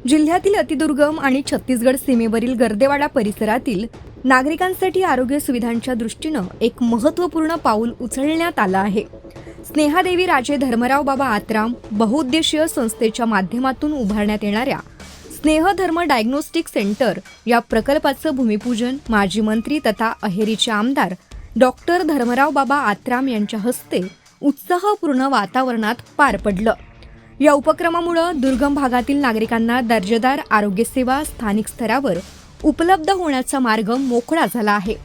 जिल्ह्यातील अतिदुर्गम आणि छत्तीसगड सीमेवरील गर्देवाडा परिसरातील नागरिकांसाठी आरोग्य सुविधांच्या दृष्टीनं एक महत्त्वपूर्ण पाऊल उचलण्यात आलं आहे. स्नेहादेवी राजे धर्मराव बाबा आत्राम बहुउद्देशीय संस्थेच्या माध्यमातून उभारण्यात येणाऱ्या स्नेहधर्म डायग्नोस्टिक सेंटर या प्रकल्पाचं भूमिपूजन माजी मंत्री तथा अहेरीचे आमदार डॉक्टर धर्मराव बाबा आत्राम यांच्या हस्ते उत्साहपूर्ण वातावरणात पार पडलं. या उपक्रमामुळे दुर्गम भागातील नागरिकांना दर्जेदार आरोग्यसेवा स्थानिक स्तरावर उपलब्ध होण्याचा मार्ग मोकळा झाला आहे.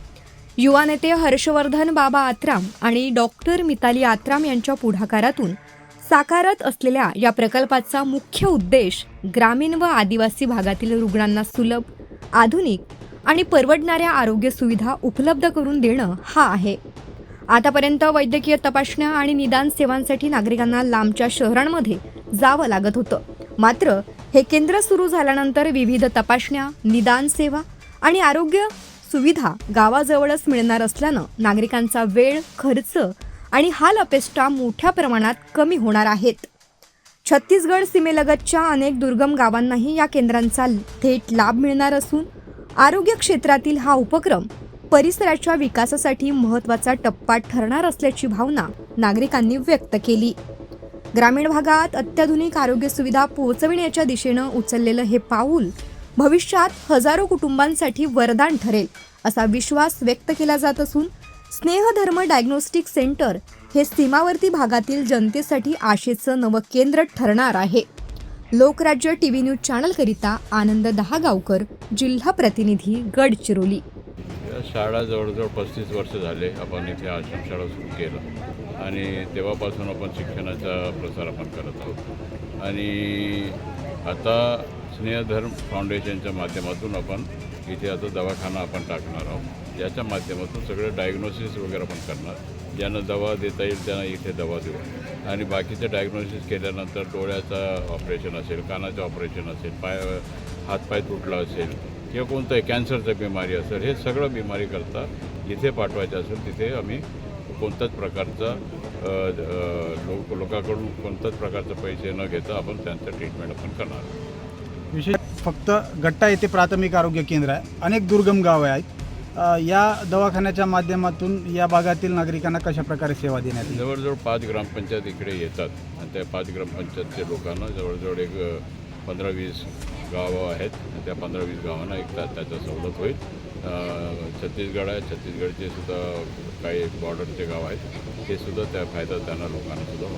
युवा नेते हर्षवर्धन बाबा आत्राम आणि डॉक्टर मिताली आत्राम यांच्या पुढाकारातून साकारत असलेल्या या प्रकल्पाचा मुख्य उद्देश ग्रामीण व आदिवासी भागातील रुग्णांना सुलभ, आधुनिक आणि परवडणाऱ्या आरोग्य सुविधा उपलब्ध करून देणं हा आहे. आतापर्यंत वैद्यकीय तपासण्या आणि निदान सेवांसाठी नागरिकांना लांबच्या शहरांमध्ये जावं लागत होतं. मात्र हे केंद्र सुरू झाल्यानंतर विविध तपासण्या, निदान सेवा आणि आरोग्य सुविधा गावाजवळच मिळणार असल्यानं नागरिकांचा वेळ, खर्च आणि हाल अपेष्टा मोठ्या प्रमाणात कमी होणार आहेत. छत्तीसगड सीमेलगतच्या अनेक दुर्गम गावांनाही या केंद्रांचा थेट लाभ मिळणार असून आरोग्य क्षेत्रातील हा उपक्रम परिसराच्या विकासासाठी महत्त्वाचा टप्पा ठरणार असल्याची भावना नागरिकांनी व्यक्त केली. ग्रामीण भागात अत्याधुनिक आरोग्य सुविधा पोहोचविण्याच्या दिशेनं उचललेलं हे पाऊल भविष्यात हजारो कुटुंबांसाठी वरदान ठरेल असा विश्वास व्यक्त केला जात असून स्नेहधर्म डायग्नोस्टिक सेंटर हे सीमावर्ती भागातील जनतेसाठी आशेचं नवं केंद्र ठरणार आहे. लोकराज्य टीव्ही न्यूज चॅनलकरिता आनंद दहागावकर, जिल्हा प्रतिनिधी, गडचिरोली. शाळा जवळजवळ 35 वर्ष झाले आपण इथे आश्रमशाळा सुरू केलं आणि तेव्हापासून आपण शिक्षणाचा प्रसार आपण करत आहोत. आणि आता स्नेहधर्म फाउंडेशनच्या माध्यमातून आपण इथे आता दवाखाना आपण टाकणार आहोत. याच्या माध्यमातून सगळं डायग्नोसिस वगैरे आपण करणार. ज्यांना दवा देता येईल त्यांना इथे दवा देऊ आणि बाकीचं डायग्नोसिस केल्यानंतर डोळ्याचं ऑपरेशन असेल, कानाचं ऑपरेशन असेल, हातपाय तुटला असेल किंवा कोणतंही कॅन्सरचं बिमारी असेल, हे सगळं बिमारी करता जिथे पाठवायचं असेल तिथे आम्ही कोणत्याच प्रकारचा लोकांकडून कोणत्याच प्रकारचे पैसे न घेता आपण त्यांचं ट्रीटमेंट आपण करणार. विशेष फक्त गट्टा येथे प्राथमिक आरोग्य केंद्र आहे. अनेक दुर्गम गावे आहेत. या दवाखान्याच्या माध्यमातून या भागातील नागरिकांना कशा प्रकारे सेवा देण्यात येईल? जवळजवळ 5 ग्रामपंचायत इकडे येतात आणि त्या 5 ग्रामपंचायतचे लोकांना जवळजवळ एक 15-20 गावं आहेत. त्या 15-20 गावांना एक त्याचा सवलत होईल. छत्तीसगड आहे, छत्तीसगडचे सुद्धा काही बॉर्डरचे गाव आहेत, ते सुद्धा त्या फायदा त्यांना लोकांना सुद्धा